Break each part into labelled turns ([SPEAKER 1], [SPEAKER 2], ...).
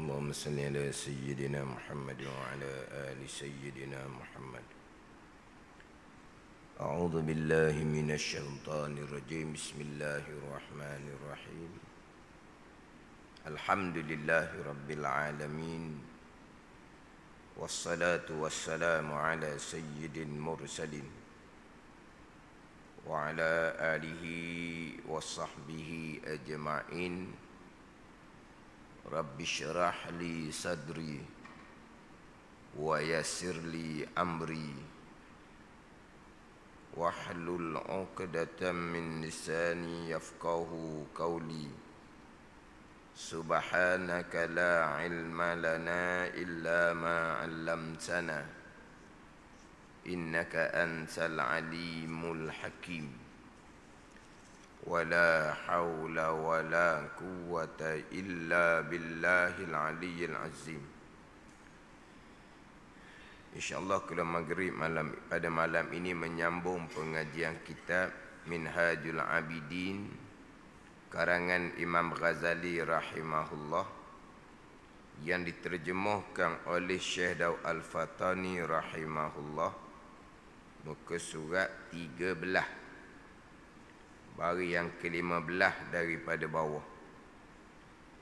[SPEAKER 1] اللهم صل على سيدنا محمد وعلى آل سيدنا محمد. أعوذ بالله من الشيطان الرجيم. بسم الله الرحمن الرحيم. الحمد لله رب العالمين، والصلاة والسلام على سيد المرسلين وعلى آله وصحبه أجمعين. رب اشرح لي صدري ويسر لي أمري واحلل عقدة من لساني يفقه قولي. سبحانك لا علم لنا إلا ما علمتنا إنك أنت العليم الحكيم. ولا حول ولا قوة إلا بالله العلي العظيم. InsyaAllah kalau maghrib pada malam ini menyambung pengajian kitab Minhajul Abidin karangan Imam Ghazali rahimahullah yang diterjemahkan oleh Syekh Daud Al-Fatani rahimahullah, muka surat 13, baris yang ke-15 daripada bawah.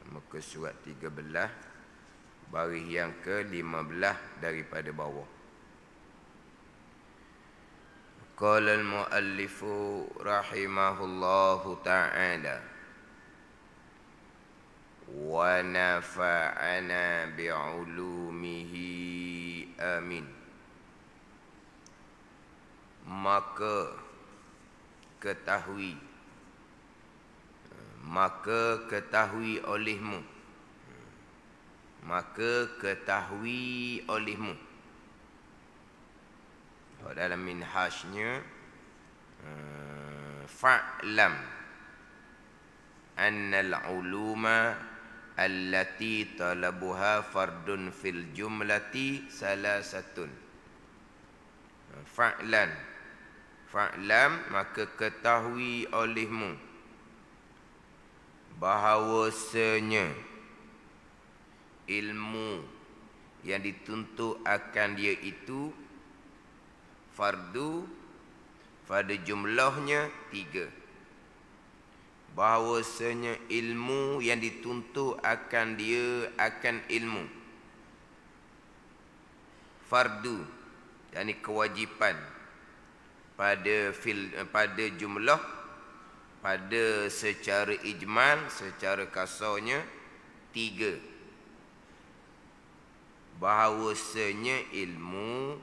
[SPEAKER 1] Muka surat 13, baris yang ke-15 daripada bawah. Qala al-muallifu rahimahullahu ta'ala wa nafa'ana bi'ulumihi amin. Maka ketahui olehmu, dalam minhajnya fa'lam annal uluma allati talabuha fardun fil jumlati salasatun. Fa'lam, maka ketahui olehmu bahawasanya ilmu yang dituntut akan dia itu fardu pada jumlahnya 3. Bahawasanya ilmu yang dituntut akan dia akan ilmu fardu, yakni kewajipan pada jumlah, pada secara ijmal, secara kasarnya 3. Bahawasanya ilmu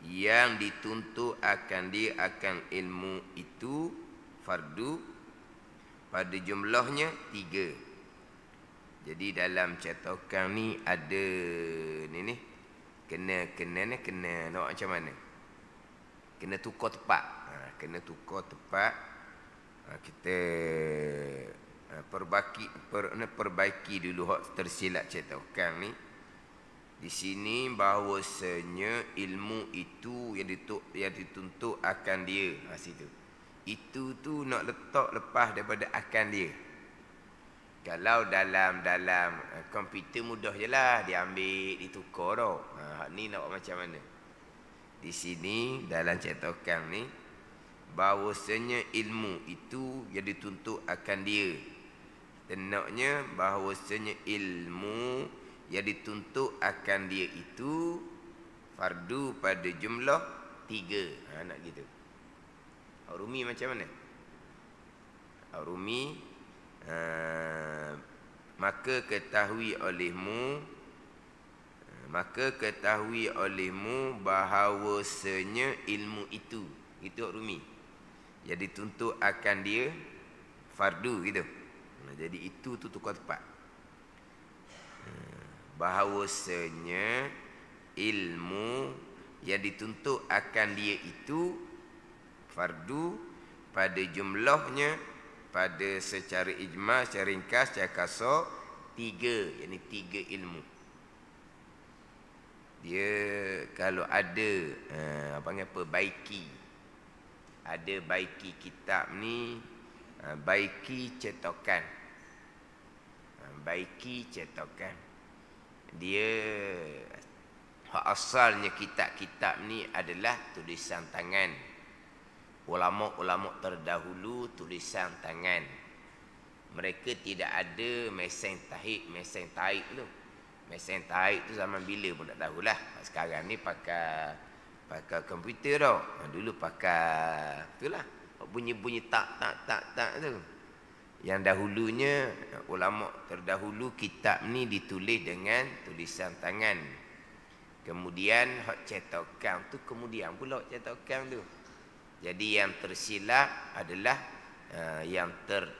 [SPEAKER 1] yang dituntut akan dia akan ilmu itu fardu pada jumlahnya 3. Jadi dalam cetakan ni ada ni kena nak macam mana? Kena tukar tepat. Kita perbaiki dulu hak tersilap cetakan ni. Di sini bahawasanya ilmu itu yang dituntut akan dia. Situ. Itu tu nak letak lepas daripada akan dia. Kalau dalam komputer mudah je lah, diambil, ditukar tau. Ni nak buat macam mana? Di sini dalam cetakan ni bahawasanya ilmu itu yang dituntut akan dia. Tenaknya bahawasanya ilmu yang dituntut akan dia itu fardu pada jumlah 3. Nak gitu. Rumi macam mana? Rumi maka ketahui olehmu bahawasanya ilmu itu rumi yang dituntut akan dia fardu gitu. Jadi itu tu tukar tepat. Bahawasanya ilmu yang dituntut akan dia itu fardu pada jumlahnya, pada secara ijma, secara ringkas, secara kasar 3, yakni 3 ilmu. Dia kalau ada baiki, ada baiki kitab ni, baiki cetakan. Dia asalnya kitab-kitab ni adalah tulisan tangan. Ulama-ulama terdahulu tulisan tangan. Mereka tidak ada mesin taik tu. Mesin taik tu zaman bila pun tak tahulah. Sekarang ni pakai komputer dah. Dulu pakai itulah. Bunyi-bunyi tak tu. Yang dahulunya ulama terdahulu kitab ni ditulis dengan tulisan tangan. Kemudian hak cetakan tu kemudian pula cetakan tu. Jadi yang tersilap adalah yang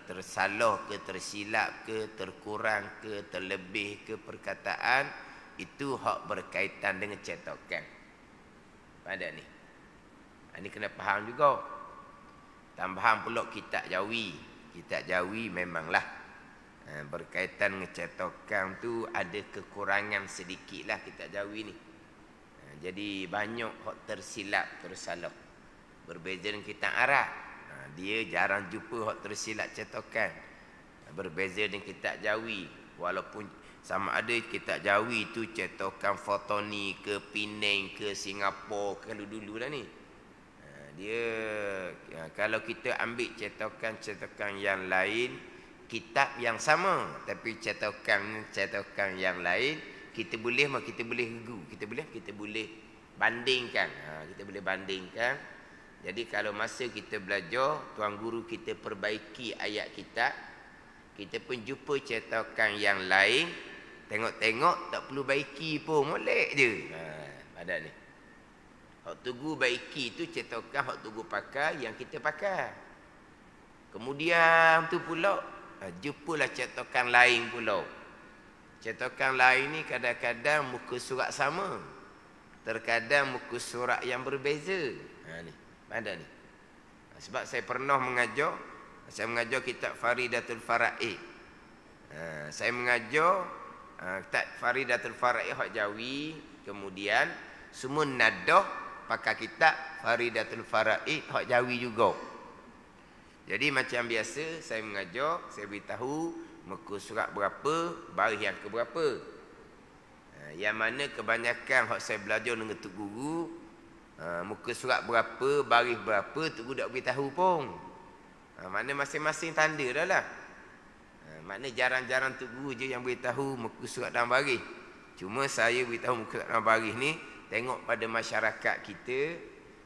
[SPEAKER 1] tersalah ke tersilap ke terkurang ke terlebih ke perkataan itu hak berkaitan dengan cetakan. Pada ni. Ini kena faham juga. Tambahan pula kitab Jawi. Kitab Jawi memanglah berkaitan dengan cetakan tu ada kekurangan sedikitlah kitab Jawi ni. Jadi banyak hak tersilap tersalah. Berbeza dengan kitab Arab. Dia jarang jumpa hak tersilap cetakan. Berbeza dengan kitab Jawi. Walaupun sama ada kitab Jawi tu cetakan Fotoni ke Penang ke Singapura ke dulu dah ni. Dia kalau kita ambil cetakan yang lain, kitab yang sama tapi cetakan yang lain, kita boleh regu. Kita boleh bandingkan. Kita boleh bandingkan. Jadi kalau masa kita belajar, tuan guru kita perbaiki ayat kitab, kita pun jumpa cetakan yang lain, tengok-tengok tak perlu baiki pun, molek je. Ada ni. Hak tugu baiki tu cetakan hak tugu pakai yang kita pakai. Kemudian tu pula jumpalah cetakan lain pula. Cetakan lain ni kadang-kadang muka surat sama. Terkadang muka surat yang berbeza. Ni. Ada ni. Sebab saya pernah mengajar kitab Faridatul Fara'id. Saya mengajar kitab Faridatul Fara'id hak Jawi, kemudian semua nadah pakai kitab Faridatul Fara'id hak Jawi juga. Jadi macam biasa saya mengajar, saya beritahu muka surat berapa, baris yang ke berapa. Yang mana kebanyakan hak saya belajar dengan tok guru, muka surat berapa, baris berapa, tok guru tak beritahu pun. Makna masing-masing tanda dah lah. Makna jarang-jarang tok guru je yang beritahu muka surat dan baris. Cuma saya beritahu muka surat dan baris ni, tengok pada masyarakat kita,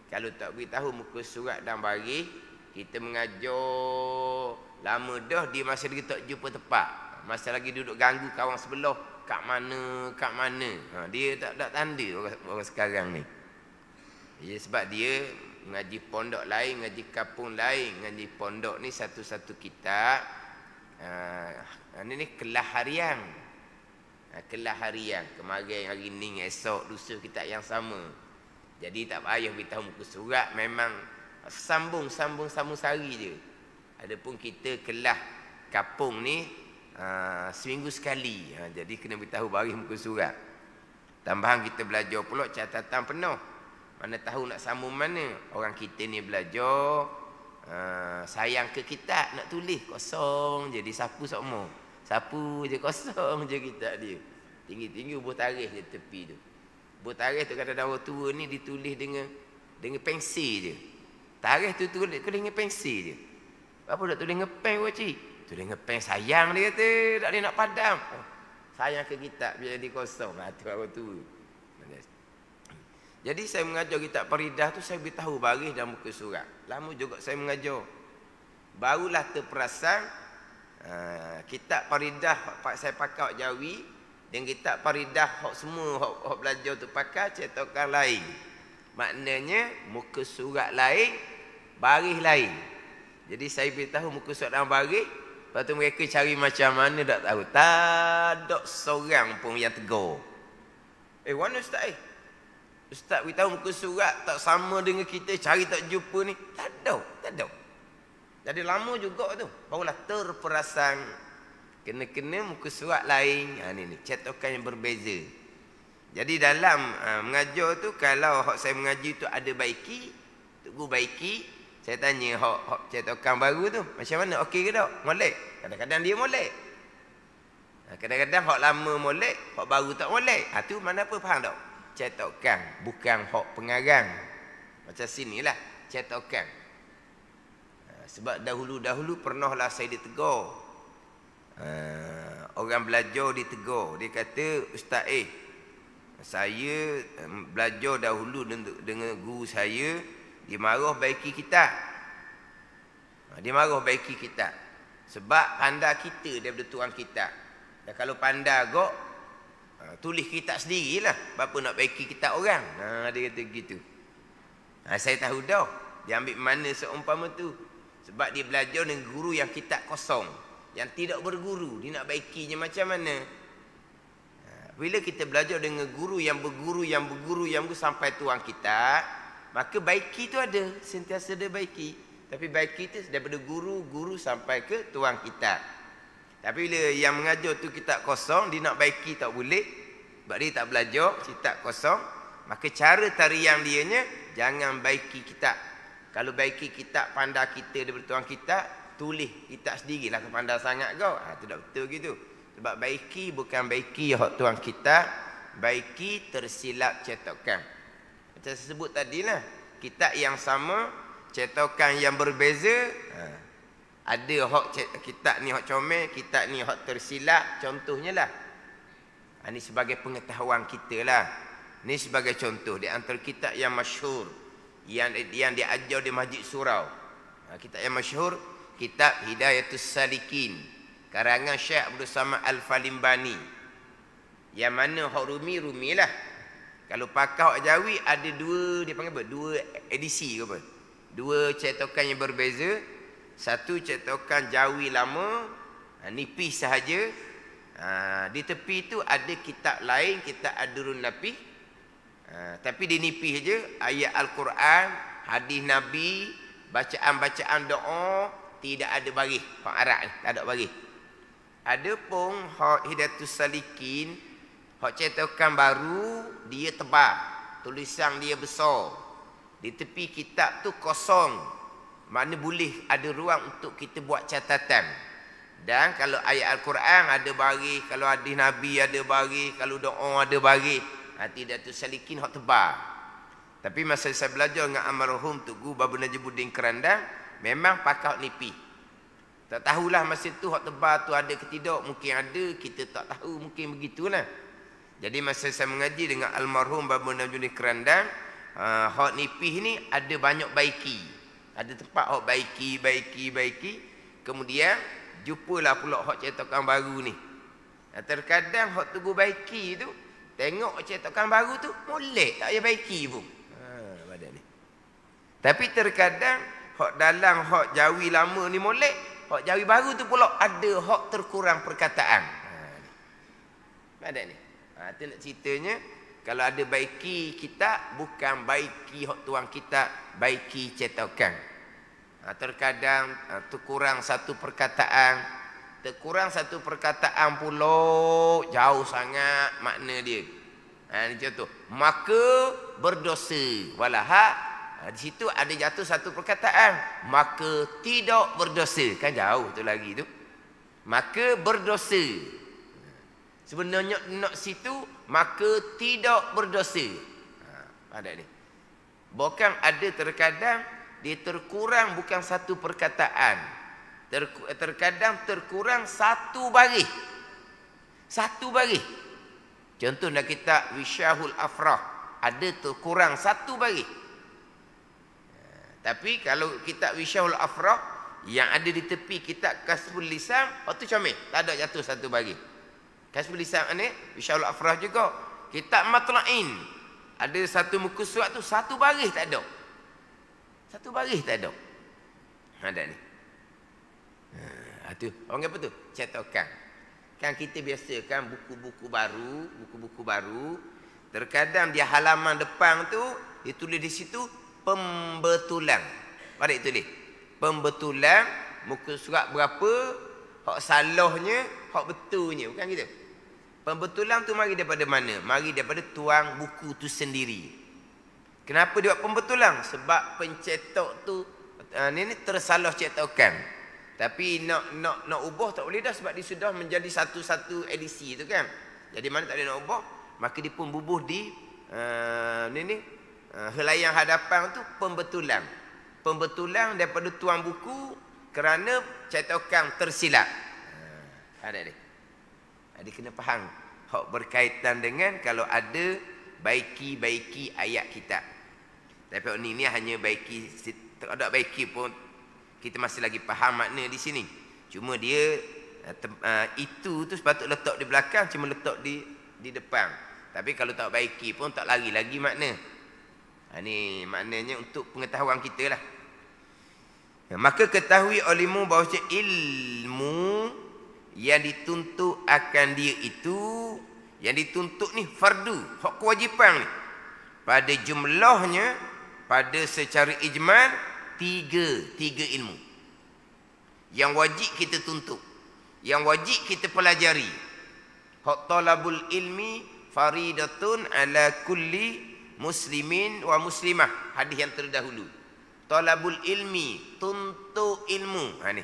[SPEAKER 1] kalau tak beritahu muka surat dan baris, kita mengajar lama dah, dia masih lagi tak jumpa tempat. Masih lagi duduk ganggu kawan sebelah, kat mana. Dia tak tanda orang sekarang ni. Ya, sebab dia mengaji pondok lain, mengaji kampung lain. Mengaji pondok ni satu-satu kitab. Ini kelas harian. Kelas harian. Kemarin, hari ni, esok, lusa kitab yang sama. Jadi tak payah beritahu muka surat. Memang sambung sari je. Adapun kita kelas kampung ni seminggu sekali. Jadi kena beritahu baris muka surat. Tambahan kita belajar pula catatan penuh. Mana tahu nak sambung mana. Orang kita ni belajar sayang ke kitab, nak tulis kosong je, disapu semua. Sapu je, kosong je kitab dia. Tinggi-tinggi buah tarikh je tepi tu. Buah tarikh tu kadang-kadang orang tua ni ditulis dengan pensil je. Tarikh tu tulis dengan pensil je. Apa nak tulis dengan pen wacik? Tulis dengan pen, sayang dia kata, tak boleh nak padam. Sayang ke kitab biar jadi kosong. Tu orang tua. Jadi saya mengajar kitab Faridah tu, saya beritahu baris dan muka surat. Lama juga saya mengajar. Barulah terperasan kitab Faridah saya pakai hak Jawi, dan kitab Faridah hak semua hak belajar tu pakai cetakan lain. Maknanya muka surat lain, baris lain. Jadi saya beritahu muka surat dan baris, lepas tu mereka cari macam mana tak tahu. Tak ada seorang pun yang tegur. Mana ustaz Ustaz beritahu muka surat tak sama dengan kita, cari tak jumpa ni. Tak ada. Jadi lama juga tu. Barulah terperasan kena-kena muka surat lain. Ni cetakan yang berbeza. Jadi dalam mengajar tu, kalau hak saya mengaji tu ada baiki, tunggu baiki, saya tanya hak cetakan baru tu, macam mana, okey ke tak? Molek. Kadang-kadang dia molek. Kadang-kadang hak lama molek, hak baru tak molek. Tu mana apa faham tak? Cetakan, bukan hak pengarang. Macam sinilah cetakan. Sebab dahulu-dahulu pernahlah saya ditegur. Orang belajar ditegur. Dia kata, Ustaz saya belajar dahulu dengan guru saya, dia marah baiki kitab. Dia marah baiki kitab. Sebab pandai kita daripada tuan kitab. Dan kalau pandai agak, tulis kitab sendirilah. Bapa nak baiki kitab orang. Dia kata gitu. Saya tahu dah. Dia ambil mana seumpama tu. Sebab dia belajar dengan guru yang kitab kosong. Yang tidak berguru. Dia nak baikinya macam mana? Bila kita belajar dengan guru yang berguru sampai tuan kitab, maka baiki tu ada. Sentiasa ada baiki. Tapi baiki tu daripada guru sampai ke tuan kitab. Tapi bila yang mengajar tu kitab kosong, dia nak baiki tak boleh. Sebab dia tak belajar, kitab kosong. Maka cara tarian dianya, jangan baiki kitab. Kalau baiki kitab pandai kita daripada tuan kitab, tulis kitab sendirilah kepandai sangat kau. Itu tak betul gitu. Sebab baiki bukan baiki hak tuan kitab, baiki tersilap cetakan. Macam saya sebut tadilah, kitab yang sama, cetakan yang berbeza. Ada hak kitab ni hak comel, kitab ni hak tersilap, contohnya lah. Ini sebagai pengetahuan kita lah. Ini sebagai contoh di antara kitab yang masyhur yang diajar di Masjid Surau. Kitab yang masyhur, kitab Hidayatus Salikin, karangan Syekh Abdul Samad Al-Falimbani. Yang mana hak Rumi lah. Kalau pakai hak Jawi ada dua, dia panggil apa? Dua edisi ke apa? Dua cetakan yang berbeza. Satu cetakan Jawi lama, nipis sahaja. Di tepi tu ada kitab lain, kitab Ad-Durrun Napih. Tapi dia nipis je, ayat Al-Quran, hadis Nabi, bacaan-bacaan doa, tidak ada baris. Hak Arab ni, tak ada baris. Ada pun hak Hidayatus Salikin, hak cetakan baru, dia tebal. Tulisan dia besar. Di tepi kitab tu kosong. Mana boleh ada ruang untuk kita buat catatan. Dan kalau ayat Al-Quran ada baris, kalau hadis Nabi ada baris, kalau doa ada baris. Hidayatus Salikin hak tebal. Tapi masa saya belajar dengan almarhum Tugu Babu Najibuddin Kerandang, memang pakai nipis. Tak tahulah masa tu hak tebal tu ada ke tidak, mungkin ada, kita tak tahu, mungkin begitulah. Jadi masa saya mengaji dengan almarhum Babu Najibuddin Kerandang, hak nipis ni ada banyak baiki. Ada tempat hak baiki. Kemudian jumpalah pula hak cetakan baru ni. Terkadang hak Tugu baiki tu, tengok cetakan baru tu molek, tak payah baiki pun. Badan ni. Tapi terkadang hak dalam hak Jawi lama ni molek, hak Jawi baru tu pula ada hak terkurang perkataan. Badan ni. Tu nak ceritanya, kalau ada baiki kitab, bukan baiki hak tuan kitab, baiki cetakan. Terkadang terkurang satu perkataan. Terkurang satu perkataan pula, jauh sangat makna dia. Ini contoh. Maka berdosa. Walaha, di situ ada jatuh satu perkataan. Maka tidak berdosa. Kan jauh tu lagi tu. Maka berdosa. Sebenarnya nak situ, maka tidak berdosa. Ada ni. Bahkan ada terkadang dia terkurang bukan satu perkataan. Terkadang terkurang satu baris. Satu baris. Contoh dalam kitab Wisyahul Afrah, ada terkurang satu baris. Tapi kalau kitab Wisyahul Afrah yang ada di tepi kitab Kasbul Lisan, waktu comel, tak ada jatuh satu baris. Kasbul Lisan ni Wisyahul Afrah juga. Kitab Matla'in, ada satu muka surat tu satu baris tak ada. Satu baris tak ada. Ada ni. Tu orang apa tu? Cetakan. Kan kita biasa kan buku-buku baru, terkadang dia halaman depan tu ditulis di situ pembetulan. Apa dia tulis? Pembetulan muka surat berapa, hak salahnya, hak betulnya, bukan gitu. Pembetulan tu mari daripada mana? Mari daripada tuang buku tu sendiri. Kenapa dia buat pembetulan? Sebab pencetak tu ni tersalah cetakan. Tapi nak ubah tak boleh dah sebab dia sudah menjadi satu-satu edisi tu kan. Jadi mana tak boleh nak ubah, maka dia pun bubuh di helaian hadapan tu pembetulan. Pembetulan daripada tuan buku kerana cetakan tersilap. Ada dia. Dia kena faham hak berkaitan dengan kalau ada baiki ayat kitab. Tapi ni hanya baiki, tak ada baiki pun kita masih lagi faham makna di sini. Cuma dia itu tu sepatut letak di belakang, cuma letak di depan. Tapi kalau tak baiki pun tak lari lagi makna. Ni maknanya untuk pengetahuan kita lah. Maka ketahui olehmu bahawa ilmu yang dituntut akan dia itu, yang dituntut ni fardu, hak kewajipan ni. Pada jumlahnya, pada secara ijmal, tiga ilmu. Yang wajib kita tuntut, yang wajib kita pelajari. Hak talabul ilmi faridatun ala kulli muslimin wa muslimah. Hadis yang terdahulu. Talabul ilmi, tuntut ilmu. Ni.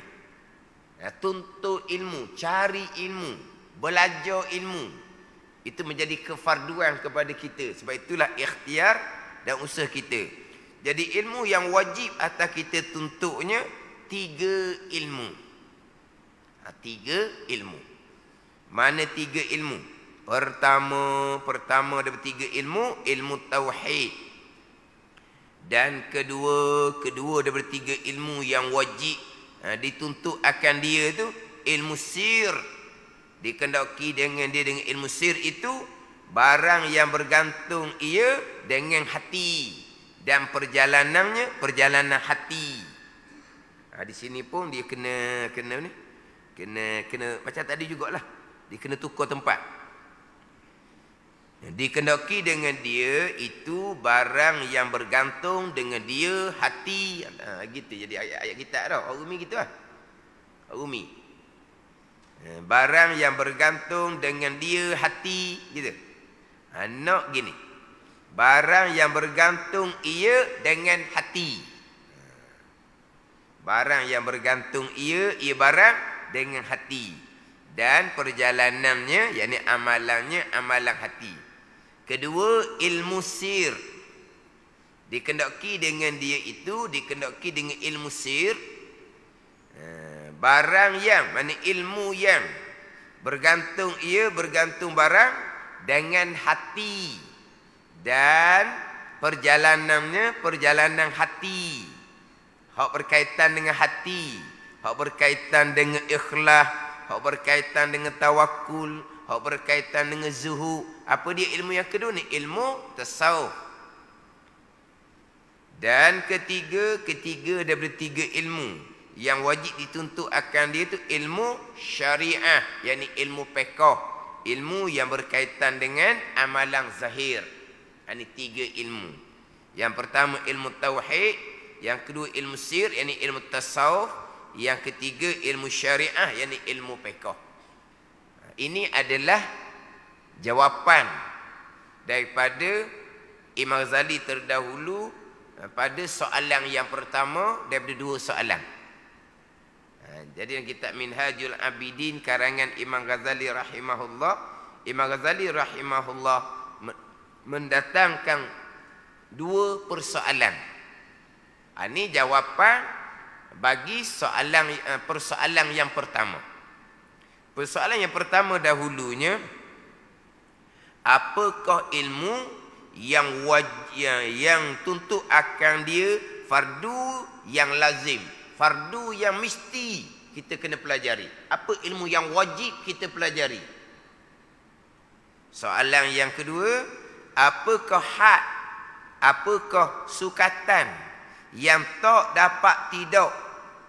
[SPEAKER 1] Tuntut ilmu, cari ilmu, belajar ilmu. Itu menjadi kefarduan kepada kita. Sebab itulah ikhtiar dan usaha kita. Jadi ilmu yang wajib atas kita tuntutnya 3 ilmu. 3 ilmu. Mana 3 ilmu? Pertama daripada 3 ilmu, ilmu tauhid. Dan kedua daripada 3 ilmu yang wajib dituntut akan dia tu ilmu sir. Dikendaki dengan ilmu sir itu barang yang bergantung ia dengan hati dan perjalanannya perjalanan hati. Di sini pun dia kena macam tadi jugalah. Dia kena tukar tempat. Dikendaki dengan dia itu barang yang bergantung dengan dia hati. Gitu jadi ayat-ayat kita dah. Umi gitu lah. Umi. Barang yang bergantung dengan dia hati gitu. Nak gini. Barang yang bergantung ia dengan hati. Barang yang bergantung ia barang dengan hati. Dan perjalanannya, yakni amalannya, amalan hati. Kedua, ilmu sir. Dikendaki dengan dia itu, dikendaki dengan ilmu sir. Barang yang, mana ilmu yang bergantung ia, bergantung barang dengan hati. Dan perjalanannya, perjalanan hati. Hak berkaitan dengan hati. Hak berkaitan dengan ikhlas. Hak berkaitan dengan tawakul. Hak berkaitan dengan zuhud. Apa dia ilmu yang kedua ni? Ilmu tasawuf. Dan ketiga daripada 3 ilmu yang wajib dituntut akan dia tu ilmu syariah, yakni ilmu fiqh, ilmu yang berkaitan dengan amalan zahir. Ini 3 ilmu. Yang pertama ilmu tauhid, yang kedua ilmu sir, yakni ilmu tasawuf, yang ketiga ilmu syariah, yakni ilmu fiqh. Ini adalah jawapan daripada Imam Ghazali terdahulu pada soalan yang pertama daripada 2 soalan. Jadi dalam kitab Minhajul Abidin karangan Imam Ghazali rahimahullah, Imam Ghazali rahimahullah mendatangkan 2 persoalan. Ini jawapan bagi persoalan yang pertama. Persoalan yang pertama dahulunya, apakah ilmu yang tuntut akan dia fardu yang lazim, fardu yang mesti kita kena pelajari? Apa ilmu yang wajib kita pelajari? Soalan yang kedua, apakah had, apakah sukatan yang tak dapat tidak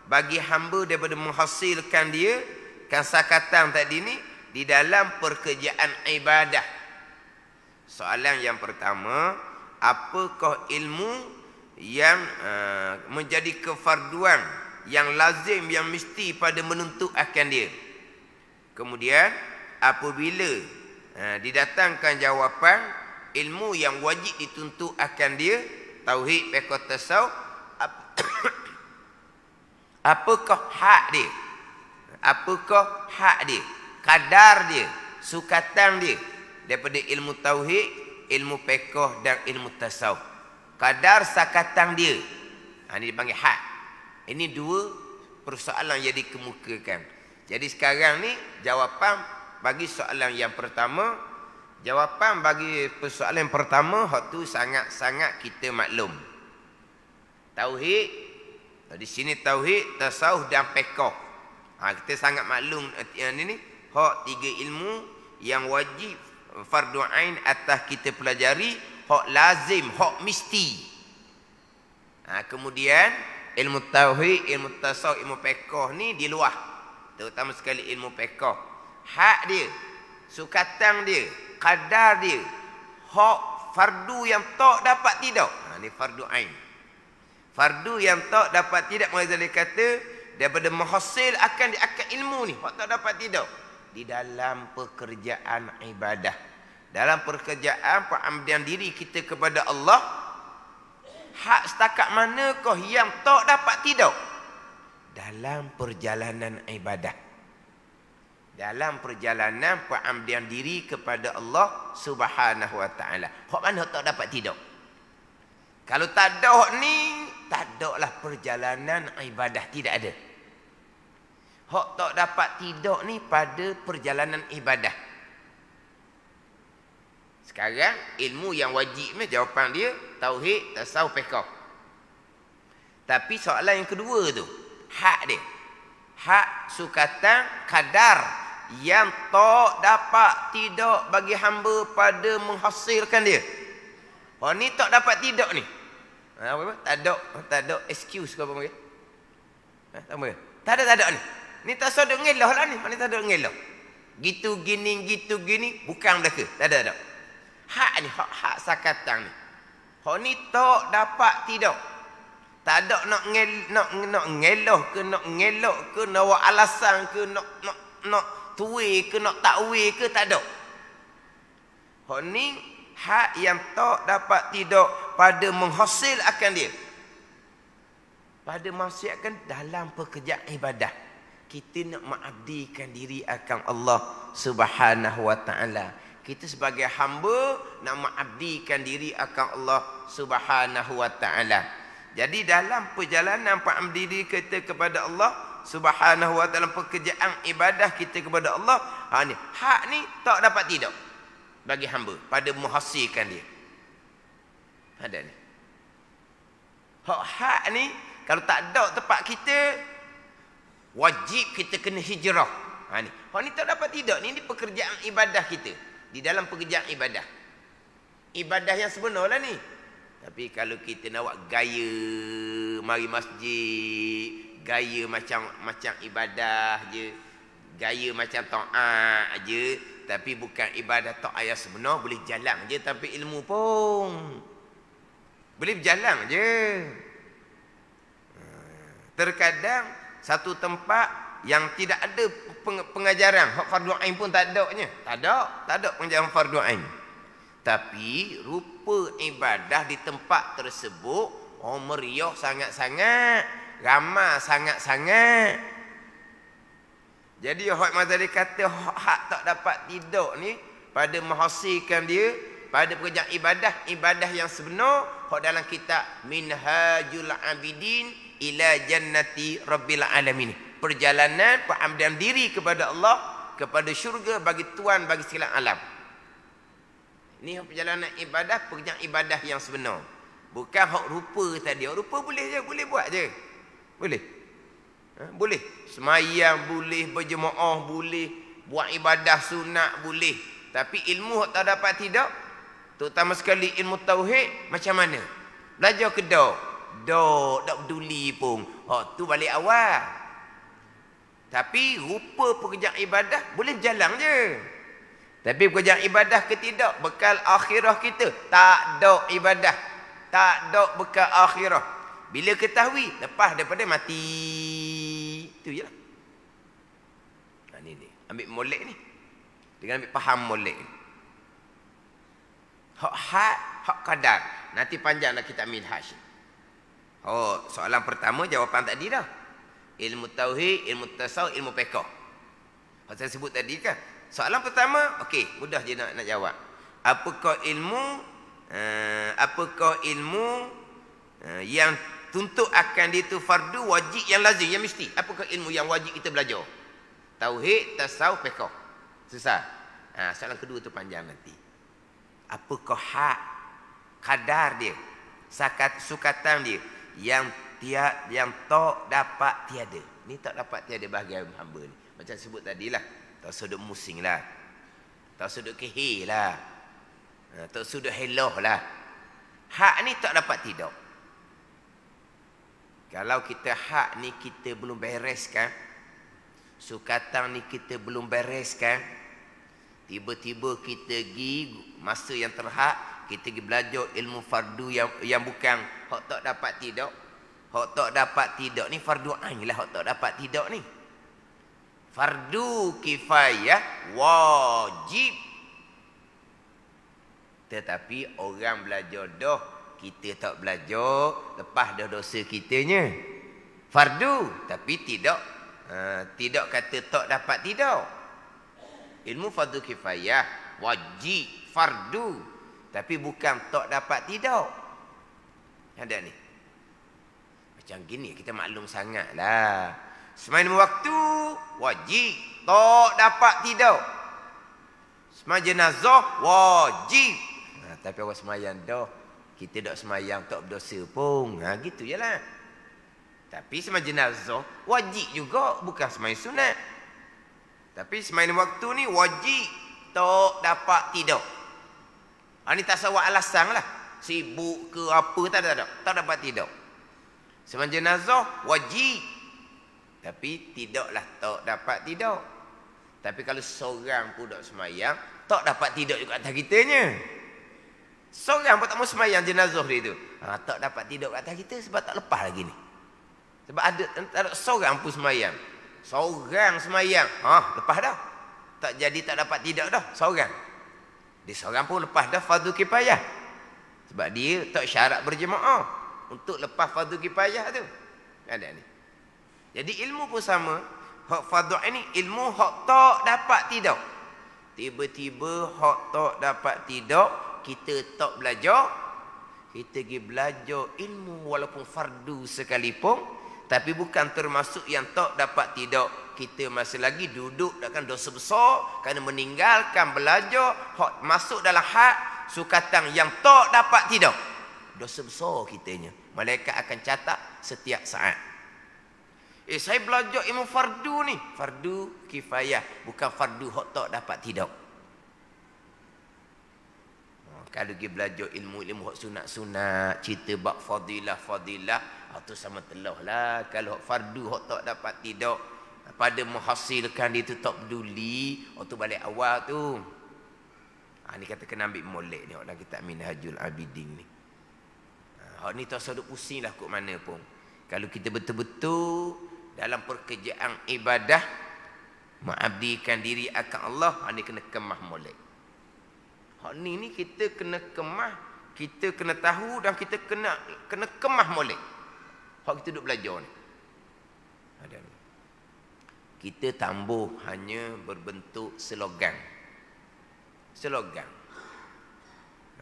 [SPEAKER 1] bagi hamba daripada menghasilkan dia kasakatan tadi ni di dalam pekerjaan ibadah? Soalan yang pertama, apakah ilmu yang menjadi kefarduan yang lazim, yang mesti pada menuntut akan dia? Kemudian apabila didatangkan jawapan ilmu yang wajib dituntut akan dia, tauhid, fiqh, tasawuf, Apakah hak dia? Apakah hak dia? Kadar dia, sukatan dia daripada ilmu tauhid, ilmu fiqh dan ilmu tasawuf. Kadar sakatan dia. Ini dipanggil hak. Ini dua persoalan yang dikemukakan. Jadi sekarang ni jawapan bagi soalan yang pertama, jawapan bagi persoalan yang pertama hak tu sangat-sangat kita maklum. Tauhid, di sini tauhid, tasawuf dan fiqh. Kita sangat maklum ini hak tiga ilmu yang wajib fardu ain atas kita pelajari, hak lazim, hak mesti. Kemudian ilmu tauhid, ilmu tasawuf, ilmu fiqh ni di luar. Terutama sekali ilmu fiqh. Hak dia, sukatan dia, kadar dia, hak fardu yang tak dapat tidak. Ni fardu ain. Fardu yang tak dapat tidak, Muzali kata daripada menghasil akan ilmu ni, hak tak dapat tidak. Di dalam pekerjaan ibadah, dalam pekerjaan pengabdian diri kita kepada Allah, hak setakat manakah yang tak dapat tidak? Dalam perjalanan ibadah, dalam perjalanan pengabdian diri kepada Allah Subhanahu wa taala, hak mana tak dapat tidak? Kalau tak ada hak ni, tak ada lah perjalanan ibadah, tidak ada. Hak tak dapat tidak ni pada perjalanan ibadah. Sekarang ilmu yang wajib ni jawapan dia tauhid, tasawuf, fiqh. Tapi soalan yang kedua tu, hak dia. Hak sukatan kadar yang tak dapat tidak bagi hamba pada menghasilkan dia. Oh ni tak dapat tidak ni. Tak ada excuse ke apa panggil? Tak ada ni. Ni tak ada ngelah lah ni. Ni tak ada ngelah. Gitu gini, bukan mereka. Tak ada. Hak ni, hak sakatan ni. Hak ni tak dapat tidak. Tak ada nak ngelah ke, nak ngelak ke, nak buat alasan ke, nak tuwe ke, nak takwe ke, tak ada. Hak ni hak yang tak dapat tidak pada menghasil akan dia. Pada menghasilkan dalam pekerjaan ibadah. Kita nak mengabdikan diri akan Allah Subhanahu wa taala. Kita sebagai hamba nak mengabdikan diri akan Allah Subhanahu wa taala. Jadi dalam perjalanan pengabdian diri kita kepada Allah Subhanahu wa taala, pekerjaan ibadah kita kepada Allah, ni hak ni tak dapat tidak bagi hamba pada menghasilkan dia. Ada ni. Hak ni kalau tak ada tempat kita, wajib kita kena hijrah. Ni. Hak ni tak dapat tidak. Ni pekerjaan ibadah kita. Di dalam pekerjaan ibadah. Ibadah yang sebenar lah ni. Tapi kalau kita nak buat gaya mari masjid, gaya macam ibadah je, gaya macam taat je, tapi bukan ibadah taat yang sebenar, boleh jalan je tapi ilmu pun. Boleh berjalan je. Terkadang satu tempat yang tidak ada pengajaran hak fardu ain pun tak adanya. Tak ada pengajaran fardu ain. Tapi rupa ibadah di tempat tersebut meriah sangat-sangat, ramai sangat-sangat. Jadi hak Mazali kata hak tak dapat tidak ni pada menghasilkan dia pada pekerjaan ibadah yang sebenar, hak dalam kitab Minhajul Abidin ila Jannati Rabbil Alamin. Perjalanan pengabdian diri kepada Allah, kepada syurga bagi Tuhan bagi segala alam. Ini perjalanan ibadah, pekerjaan ibadah yang sebenar. Bukan hak rupa tadi. Hak rupa boleh je, boleh buat je. Boleh. Boleh. Semayang boleh, berjemaah boleh, buat ibadah sunat boleh. Tapi ilmu hak tak dapat tidak, terutama sekali ilmu tauhid, macam mana? Belajar ke dak? Tak peduli pun. Tu balik awal. Tapi rupa pekerjaan ibadah boleh berjalan je. Tapi pekerjaan ibadah ke tidak, bekal akhirah kita, tak ada ibadah, tak ada bekal akhirah. Bila ketahui, lepas daripada mati. Itu je lah. Ni. Ambil molek ni. Dengan ambil faham molek ni. Hak kadar. Nanti panjang nak kita ambil hash. Soalan pertama jawapan tadi dah. ilmu tauhid, ilmu tasawuf, ilmu fiqh. Saya sebut tadi kan. Soalan pertama, okey, mudah je nak jawab. Apakah ilmu yang tuntut akan dia tu fardu, wajib, yang lazim, yang mesti? Apakah ilmu yang wajib kita belajar? Tauhid, tasawuf, fiqh. Susah. Soalan kedua tu panjang nanti. Apakah hak, kadar dia, sukatan dia yang tak dapat tiada? Ni tak dapat tiada bahagian hamba ni. Macam sebut tadilah, tak sudut musing lah, tak sudut kehir lah, tak sudut heloh lah. Hak ni tak dapat tidak. Kalau kita hak ni kita belum bereskan, sukatan ni kita belum bereskan, tiba-tiba kita pergi masa yang terhak, kita pergi belajar ilmu fardu yang bukan hak tak dapat tidak. Hak tak dapat tidak ni fardu ain lah, hak tak dapat tidak ni. Fardu kifayah wajib. Tetapi orang belajar dah, kita tak belajar, lepas dah dosa kitanya. Fardu tapi tidak kata tak dapat tidak. Ilmu fardu kifayah wajib, fardu, tapi bukan tak dapat tidak. Ada ni. Macam gini kita maklum sangatlah. Semain waktu wajib, tak dapat tidak. Semain jenazah wajib. Tapi orang semayang dah, kita tak semayang tak berdosa pun. Gitu je lah. Tapi semain jenazah wajib juga, bukan semain sunat. Tapi semain waktu ni wajib, tak dapat tidak. Ni tak sawak alasan lah. Sibuk ke apa, tak dapat tidak. Semain jenazah wajib, tapi tidaklah tak dapat tidak. Tapi kalau seorang pun tak semayang, tak dapat tidak juga atas kitanya. Seorang pun tak mau semayang jenazah dia tu, tak dapat tidak atas kita sebab tak lepas lagi ni. Sebab ada seorang pun semayang. Seorang semayang, lepas dah. Tak jadi tak dapat tidak dah, seorang. Dia seorang pun lepas dah fardu kifayah. Sebab dia tak syarat berjemaah untuk lepas fardu kifayah tu. Ada ni. Jadi ilmu pun sama. Hak fardu ini ilmu hak tak dapat tidak. Tiba-tiba hak tak dapat tidak, kita tak belajar. Kita pergi belajar ilmu walaupun fardu sekalipun, tapi bukan termasuk yang tak dapat tidak. Kita masih lagi duduk dengan dosa besar kerana meninggalkan belajar hak masuk dalam hak sukatan yang tak dapat tidak. Dosa besar kitanya. Malaikat akan catat setiap saat. Saya belajar ilmu fardu ni, fardu kifayah, bukan fardu hak tak dapat tidak. Kalau dia belajar ilmu hak sunat-sunat, cerita bab fadilah, tu sama telah lah. Kalau hak fardu hak tak dapat tidak, pada menghasilkan dia tu tak peduli, tu balik awal tu. Ni kata kena ambil molek ni, orang kita Minhajul Abidin ni. Hak ni tak usah duk pusing lah kok mana pun. Kalau kita betul-betul dalam pekerjaan ibadah, mengabdikan diri akan Allah, ni kena kemah molek. Hak ni kita kena kemah, kita kena tahu dan kita kena kemah molek. Hak kita duk belajar ni. Ada ni. Kita tambah hanya berbentuk slogan.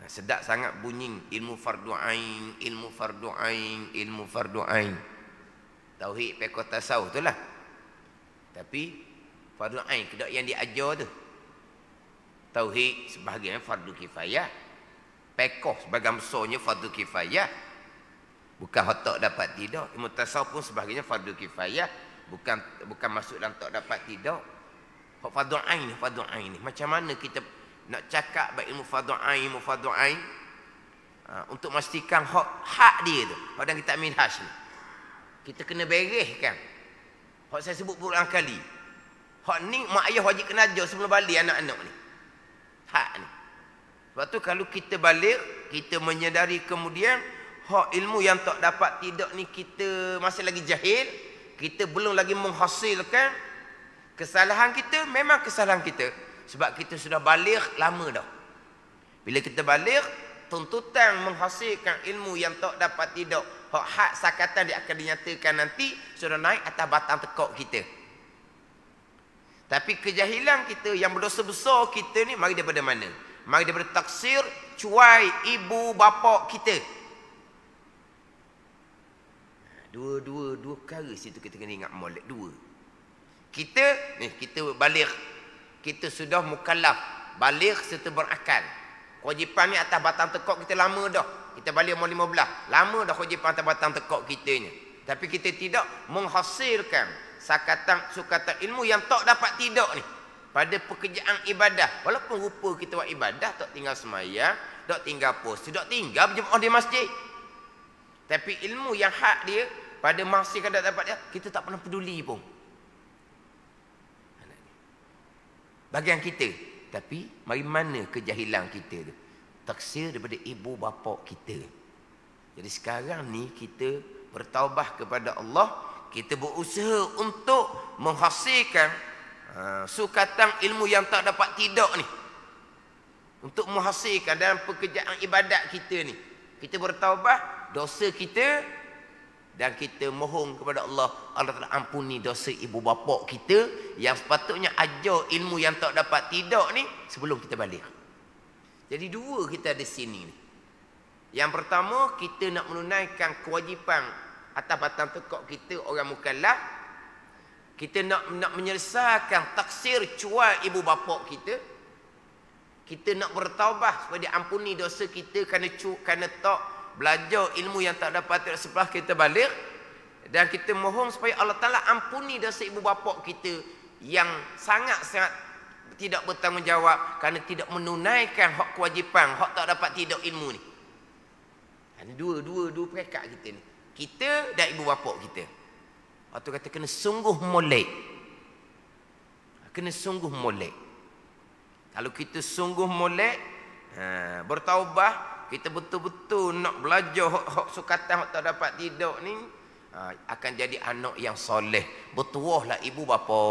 [SPEAKER 1] Sedap sangat bunyi ilmu fardu ain, ilmu fardu ain, ilmu fardu ain. Tauhid, fiqh, tasawuf tu lah. Tapi fardu ain kedak yang diajar tu. Tauhid sebahagian fardu kifayah. Fiqh sebahagian besarnya fardu kifayah. Bukan hak tak dapat tidak. Ilmu tasawuf pun sebahagiannya fardu kifayah. Bukan masuk dalam tak dapat tidak. Hak fardu ain ni. Macam mana kita nak cakap baik ilmu fardu ain, untuk memastikan hak dia tu. Hak dalam kitab Minhaj ni. Kita kena bereskan. Hak saya sebut berulang kali. Hak ni mak ayah wajib kena ajar sebelum balik anak-anak ni. Hak ni. Sebab tu kalau kita balik, kita menyedari kemudian hak ilmu yang tak dapat tidak ni kita masih lagi jahil, kita belum lagi menghasilkan, kesalahan kita memang kesalahan kita. Sebab kita sudah balik lama dah. Bila kita balik, tuntutan menghasilkan ilmu yang tak dapat tidak, hak sakatan dia akan dinyatakan nanti sudah naik atas batang tekok kita. Tapi kejahilan kita yang berdosa besar kita ni mari daripada mana? Mari daripada taksir cuai ibu bapa kita. Dua perkara situ kita kena ingat molek dua. Kita baligh. Kita sudah mukallaf, baligh serta berakal. Kewajipan ni atas batang tekok kita lama dah. Kita baligh umur 15. Lama dah kewajipan atas batang tekok kita ni. Tapi kita tidak menghasilkan sukatan ilmu yang tak dapat tidak ni pada pekerjaan ibadah. Walaupun rupa kita buat ibadah, tak tinggal semayang, tak tinggal puasa, tak tinggal berjemaah di masjid. Tapi ilmu yang hak dia pada masa yang tak dapat dia, kita tak pernah peduli pun. Bagian kita. Tapi mari mana kejahilan kita tu? Taksir daripada ibu bapa kita. Jadi sekarang ni kita bertaubah kepada Allah, kita berusaha untuk menghasilkan sukatan ilmu yang tak dapat tidak ni. Untuk menghasilkan dalam pekerjaan ibadat kita ni. Kita bertaubah dosa kita dan kita mohon kepada Allah, Allah telah ampuni dosa ibu bapa kita yang sepatutnya ajar ilmu yang tak dapat tidak ni sebelum kita balik. Jadi dua kita ada sini ni. Yang pertama, kita nak menunaikan kewajipan atas batang tekok kita orang mukallaf. Kita nak menyelesaikan taksir cuai ibu bapa kita. Kita nak bertaubah supaya diampuni dosa kita kerana tak belajar ilmu yang tak dapat sebelah kita balik. Dan kita mohon supaya Allah Ta'ala ampuni dosa ibu bapa kita yang sangat-sangat tidak bertanggungjawab kerana tidak menunaikan hak kewajipan, hak tak dapat tidak ilmu ni. Dua perekat kita ni. Kita dan ibu bapa kita. Atau kata kena sungguh molek. Kena sungguh molek. Kalau kita sungguh molek, bertaubah, kita betul-betul nak belajar hak sukatan hak tak dapat tidak ni, akan jadi anak yang soleh. Bertuahlah ibu bapa.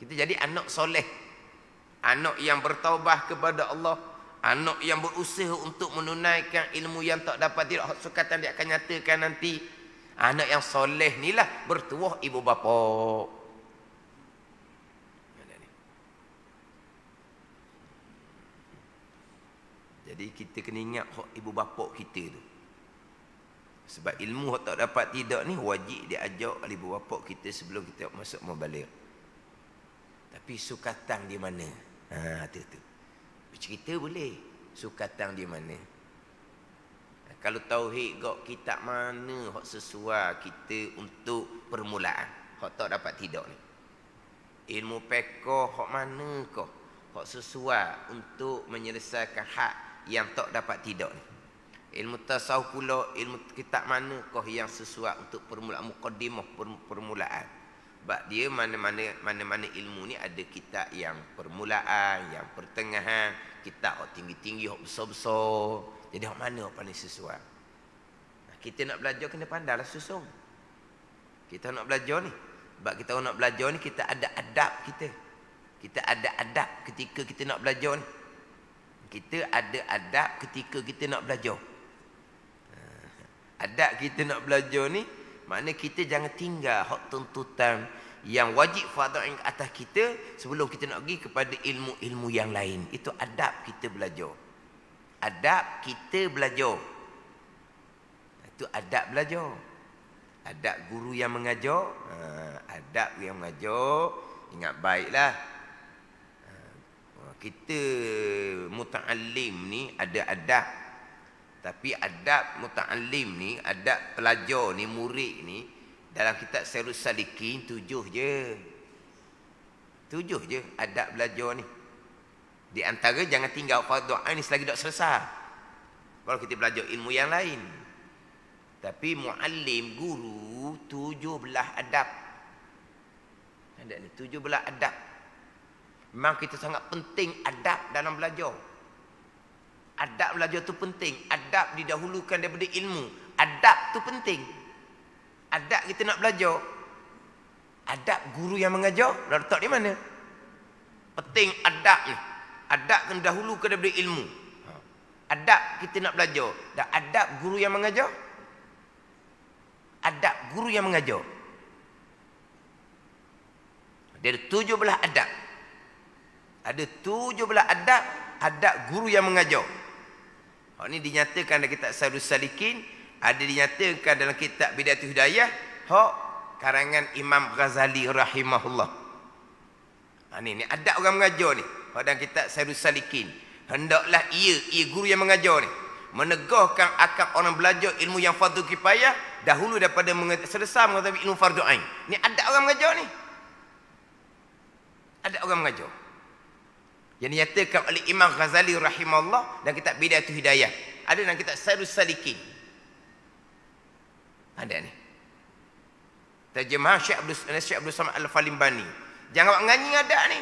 [SPEAKER 1] Kita jadi anak soleh. Anak yang bertaubah kepada Allah. Anak yang berusaha untuk menunaikan ilmu yang tak dapat tidak, hak sukatan dia akan nyatakan nanti. Anak yang soleh ni lah bertuah ibu bapa. Jadi kita kena ingat hak ibu bapa kita tu. Sebab ilmu hak tak dapat tidak ni wajib diajar oleh ibu bapa kita sebelum kita masuk mabaligh. Tapi sukatan di mana? Tu. Cerita boleh. Sukatan di mana? Kalau tauhid gak kitab mana hak sesuai kita untuk permulaan. Hak tak dapat tidak ni. Ilmu fiqh hak mana kah? Hak sesuai untuk menyelesaikan hak yang tak dapat tidak ni. Ilmu tasawuf pula, ilmu kitab manakah yang sesuai untuk permulaan, muqaddimah permulaan. Sebab dia mana-mana ilmu ni ada kitab yang permulaan, yang pertengahan, kitab hak tinggi-tinggi, hak besar-besar. Jadi hak mana hak paling sesuai. Kita nak belajar kena pandailah susun. Kita nak belajar ni. Sebab kita nak belajar ni kita ada adab kita. Kita ada adab ketika kita nak belajar ni. Kita ada adab ketika kita nak belajar. Adab kita nak belajar ni, makna kita jangan tinggal hak tuntutan yang wajib fardu atas kita sebelum kita nak pergi kepada ilmu-ilmu yang lain. Itu adab kita belajar. Adab kita belajar. Itu adab belajar. Adab guru yang mengajar. Adab yang mengajar, ingat baiklah. Kita muta'allim ni ada adab. Tapi adab muta'allim ni, adab pelajar ni, murid ni, dalam kitab Syairus Salikin 7 je. 7 je adab belajar ni. Di antara jangan tinggal fardu ain ni selagi tak selesai. Baru kita belajar ilmu yang lain. Tapi muallim, guru, 17 adab. Ada ni 17 adab. Memang kita sangat penting adab dalam belajar. Adab belajar tu penting. Adab didahulukan daripada ilmu. Adab tu penting. Adab kita nak belajar. Adab guru yang mengajar, letak di mana? Penting adab ni. Adab kena dahulu ke daripada ilmu. Adab kita nak belajar. Dan adab guru yang mengajar. Adab guru yang mengajar. Dia ada 17 adab. Ada 17 adab. Adab guru yang mengajar. Ini dinyatakan dalam kitab Sairus Salikin. Ada dinyatakan dalam kitab Bidayatul Hidayah. Karangan Imam Ghazali rahimahullah. Ini adab orang mengajar ni. Dalam kitab Sairus Salikin. Hendaklah ia guru yang mengajar ni menegahkan akal orang belajar ilmu yang fardu kifayah dahulu daripada selesai mengetahui ilmu fardu ain. Ni adab orang mengajar ni. Adab orang mengajar. Yang dinyatakan oleh Imam Ghazali rahimahullah dalam kitab Bidayatul Hidayah. Ada dalam kitab Sairus Salikin. Ada ni. Terjemahan Syekh Abdul Samad Al-Falimbani. Jangan wak nganying adab ni.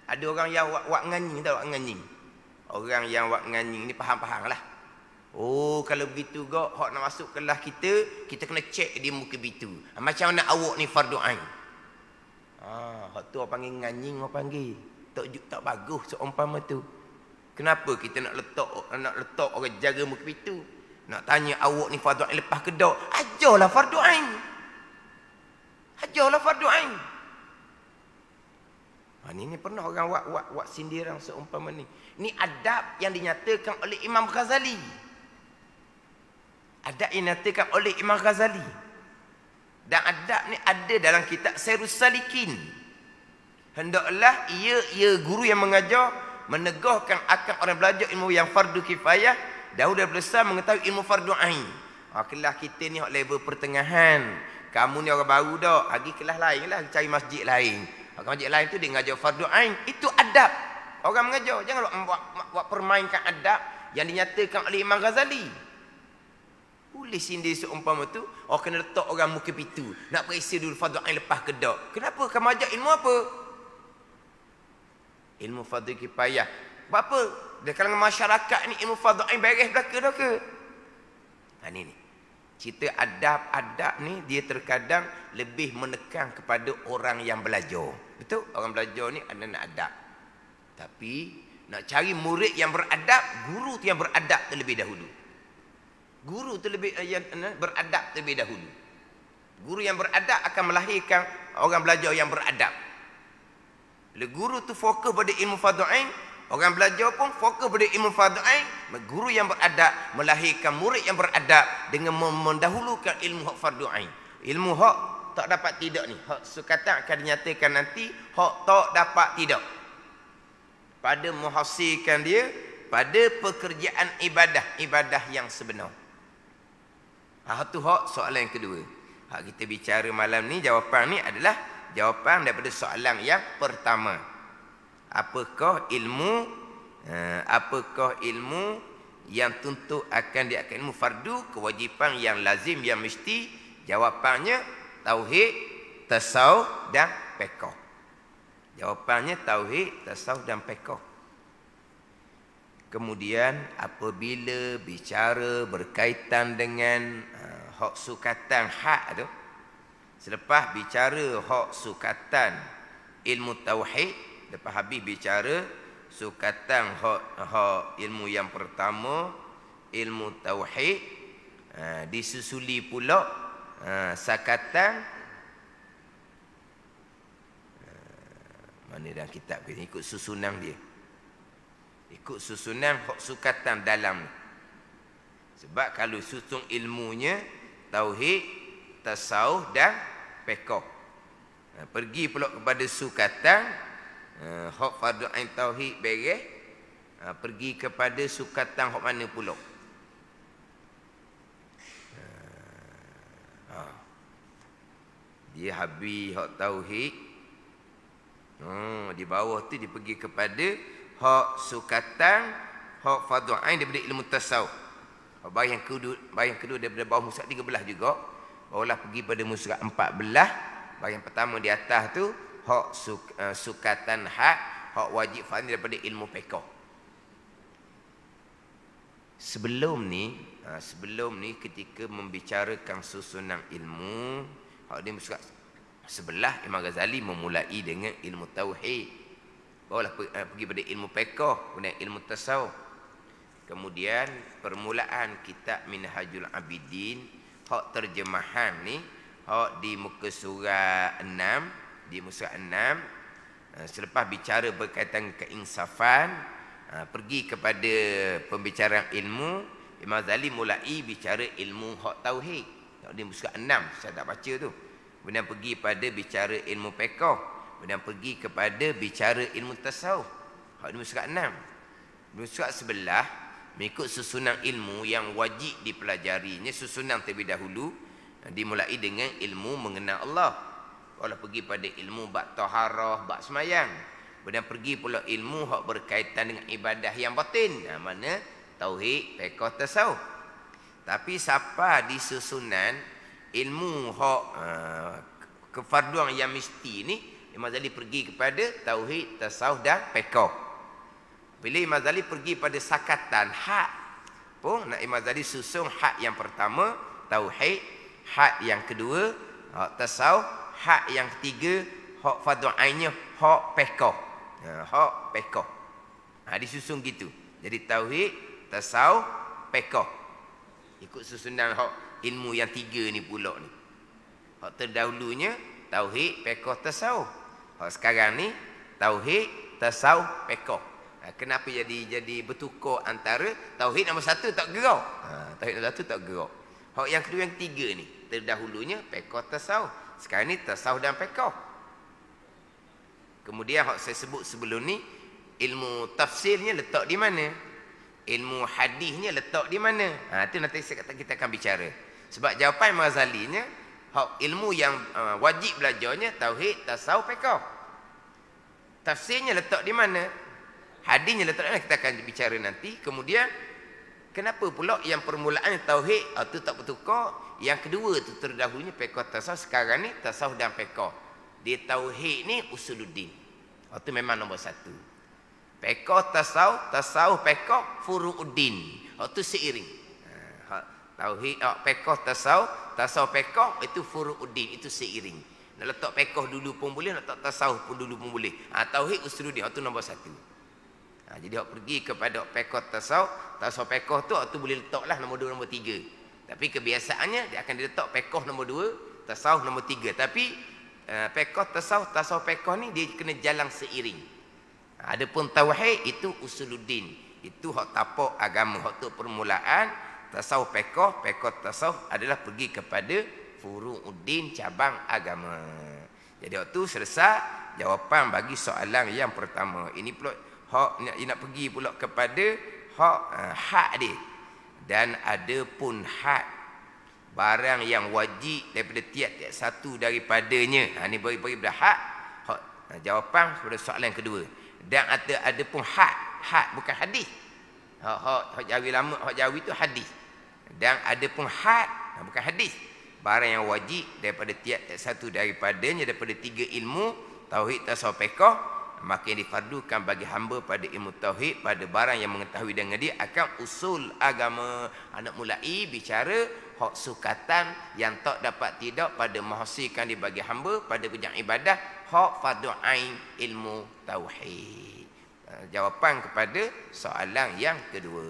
[SPEAKER 1] Ada orang yang wak nganying tak wak nganying. Orang yang wak nganying ni faham-faham lah. Oh, kalau begitu gak, hak nak masuk kelas kita kena cek dia muka begitu. Macam mana awak ni fardu ain? Hak tu orang panggil nganying, orang panggil. Tak bagus seumpama tu. Kenapa kita nak letak orang jaga muka begitu? Nak tanya awak ni fardu ain lepas ke tak? Ajarlah fardu ain. Ajarlah fardu ain. Ini pernah orang wak sindiran seumpama ni. Ini adab yang dinyatakan oleh Imam Ghazali. Adab yang dinyatakan oleh Imam Ghazali. Dan adab ni ada dalam kitab Sairus Salikin. Hendaklah ia guru yang mengajar menegahkan akal orang belajar ilmu yang fardu kifayah dahulu daripada besar mengetahui ilmu fardu ain. Kelas kita ni level pertengahan. Kamu ni orang baru dah, pergi kelas lain lah, cari masjid lain. Masjid lain tu dia mengajar fardu ain. Itu adab orang mengajar. Jangan buat permainkan adab yang dinyatakan oleh Imam Ghazali. Boleh sindir seumpama tu, kena letak orang muka pitu. Nak periksa dulu fardu ain lepas ke tak. Kenapa kamu ajar ilmu apa? Ilmu fardu kifayah. Buat apa? Di kalangan masyarakat ni ilmu fardu ain beres belaka dah ke? Ni. Cerita adab-adab ni dia terkadang lebih menekan kepada orang yang belajar. Betul? Orang belajar ni ada nak adab. Tapi nak cari murid yang beradab, guru tu yang beradab terlebih dahulu. Guru tu yang beradab terlebih dahulu. Guru yang beradab akan melahirkan orang belajar yang beradab. Bila guru tu fokus pada ilmu fardu ain, orang belajar pun fokus pada ilmu fardu ain. Guru yang beradab melahirkan murid yang beradab dengan mendahulukan ilmu hak fardu ain. Ilmu hak tak dapat tidak ni. Hak sukatan akan dinyatakan nanti hak tak dapat tidak. Pada menghasilkan dia pada pekerjaan ibadah yang sebenar. Tu hak soalan yang kedua. Hak kita bicara malam ni, jawapan ni adalah jawapan daripada soalan yang pertama. Apakah ilmu yang tuntut akan diakan ilmu fardu, kewajipan yang lazim yang mesti? Jawapannya tauhid, tasawuf dan fiqh. Jawapannya tauhid, tasawuf dan fiqh. Kemudian apabila bicara berkaitan dengan hak sukatan hak tu, selepas bicara hak sukatan ilmu tauhid, lepas habis bicara sukatan hak ilmu yang pertama, ilmu tauhid, disusuli pula sakatan mana dalam kitab kita ikut susunan dia. Ikut susunan hak sukatan dalam. Sebab kalau susun ilmunya tauhid, tasawuf dan fiqh. Pergi pula kepada sukatan hak fardu ain tauhid beres, pergi kepada sukatan hak mana pula? Dia habis hak tauhid. Di bawah tu dia pergi kepada hak sukatan hak fardu ain daripada ilmu tasawuf. Bahagian kedua daripada bawah muka 13 juga. Barulah pergi pada muka 14. Bahagian pertama di atas tu hak sukatan hak wajib faham daripada ilmu fiqh. Sebelum ni ketika membicarakan susunan ilmu, hak di muka sebelah Imam Ghazali memulai dengan ilmu tauhid. barulah pergi pada ilmu fiqh, kemudian ilmu tasawuf. Kemudian permulaan kitab Minhajul Abidin, hak terjemahan ni, hak di muka surah 6, di muka surah 6, selepas bicara berkaitan keinsafan, pergi kepada pembicaraan ilmu, Imam Ghazali mulai bicara ilmu hak tauhid. Di muka surah 6, saya tak baca tu. Kemudian pergi pada bicara ilmu fiqh, kemudian pergi kepada bicara ilmu tasawuf. Hak di muka surah 6. Di muka surah sebelah, mengikut susunan ilmu yang wajib dipelajarinya, susunan terlebih dahulu dimulai dengan ilmu mengenal Allah. Kalau pergi pada ilmu bab taharah, bab semayang, kemudian pergi pula ilmu hak berkaitan dengan ibadah yang batin, mana tauhid, fiqh, tasawuf. Tapi siapa di susunan ilmu hak kefarduan yang mesti ni, Imam Ghazali pergi kepada tauhid, tasawuf dan fiqh. Bila Imam Ghazali pergi pada sakatan hak pun, nak Imam Ghazali susun hak yang pertama tauhid, hak yang kedua hak tasawuf, hak yang ketiga hak fardu ainnya, hak fiqh. Hak fiqh. Disusun gitu. Jadi tauhid, tasawuf, fiqh. Ikut susunan hak ilmu yang tiga ni pula ni. Hak terdahulunya tauhid, fiqh, tasawuf. Hak sekarang ni tauhid, tasawuf, fiqh. Kenapa jadi bertukar antara tauhid nombor satu tak gerak? Tauhid nombor satu tak gerak. Hak yang kedua, yang ketiga ni, terdahulunya fiqh, tasawuf. Sekarang ni tasawuf dan fiqh. Kemudian hak saya sebut sebelum ni, ilmu tafsirnya letak di mana? Ilmu hadisnya letak di mana? Itu nanti kita akan bicara. Sebab jawapan Imam Ghazalinya, hak ilmu yang wajib belajarnya tauhid, tasawuf, fiqh. Tafsirnya letak di mana? Hadisnya letak di mana? Kita akan bicara nanti. Kemudian kenapa pula yang permulaan tauhid itu tak bertukar, yang kedua tu terdahulunya fiqh, tasawuf, sekarang ni tasawuf dan fiqh. Di tauhid ni usuluddin. Itu memang nombor satu. Fiqh, tasawuf, tasawuf, fiqh, furu'uddin. Itu seiring. Tauhid, fiqh, tasawuf, tasawuf, fiqh itu furu'uddin, itu seiring. Nak letak fiqh dulu pun boleh, nak letak tasawuf pun dulu pun boleh. Tauhid usuluddin itu nombor satu. Jadi awak pergi kepada fiqh, tasawuf, tasawuf, fiqh tu boleh letaklah nombor 2, nombor 3. Tapi kebiasaannya dia akan diletak fiqh nombor 2, tasawuf nombor 3. Tapi fiqh, tasawuf, tasawuf, fiqh ni dia kena jalan seiring. Adapun tauhid itu usuluddin. Itu hak tapak agama, hak tu permulaan. Tasawuf, fiqh, fiqh, tasawuf adalah pergi kepada furu'uddin, cabang agama. Jadi waktu tu selesai jawapan bagi soalan yang pertama. Ini pula hak nak pergi pula kepada hak dia. Dan ada pun hak barang yang wajib daripada tiap-tiap satu daripadanya. Ini bagi pada hak jawapan kepada soalan yang kedua. Dan ada pun hak bukan hadis. Hak Jawi lama, hak Jawi itu hadis. Dan ada pun hak bukan hadis. Barang yang wajib daripada tiap-tiap satu daripadanya, daripada 3 ilmu tauhid, tasawuf, fiqh, maka yang difardukan bagi hamba pada ilmu tauhid, pada barang yang mengetahui dengan dia akan usul agama. Anak mulai bicara hak sukatan yang tak dapat tidak pada menghasilkan dia bagi hamba pada bidang ibadah, hak fardu ain ilmu tauhid. Jawapan kepada soalan yang kedua.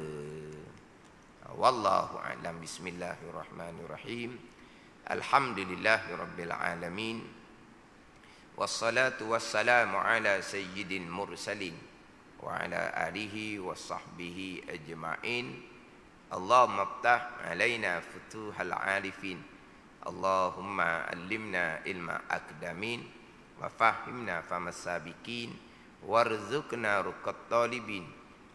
[SPEAKER 1] Wallahu a'lam. Bismillahirrahmanirrahim. Alhamdulillahirabbil alamin. Wassalatu wassalamu ala sayyidil mursalin wa ala alihi wa sahbihi ajma'in. Allahumma aftah alaina futuhal arifin. Allahumma allimna ilma akdamin wa fahimna famas sabiqin warzuqna ruqat talibin.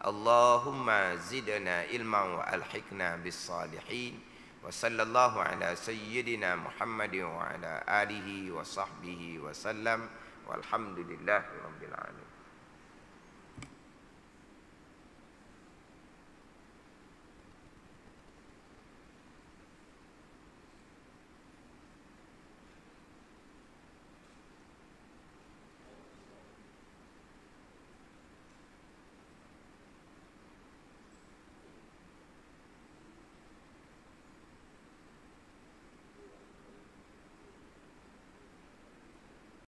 [SPEAKER 1] Allahumma zidna ilman wa alhiqna bis salihin. Wa sallallahu ala sayyidina Muhammadin wa ala alihi wa sahbihi wa sallam. Walhamdulillahi rabbil alamin.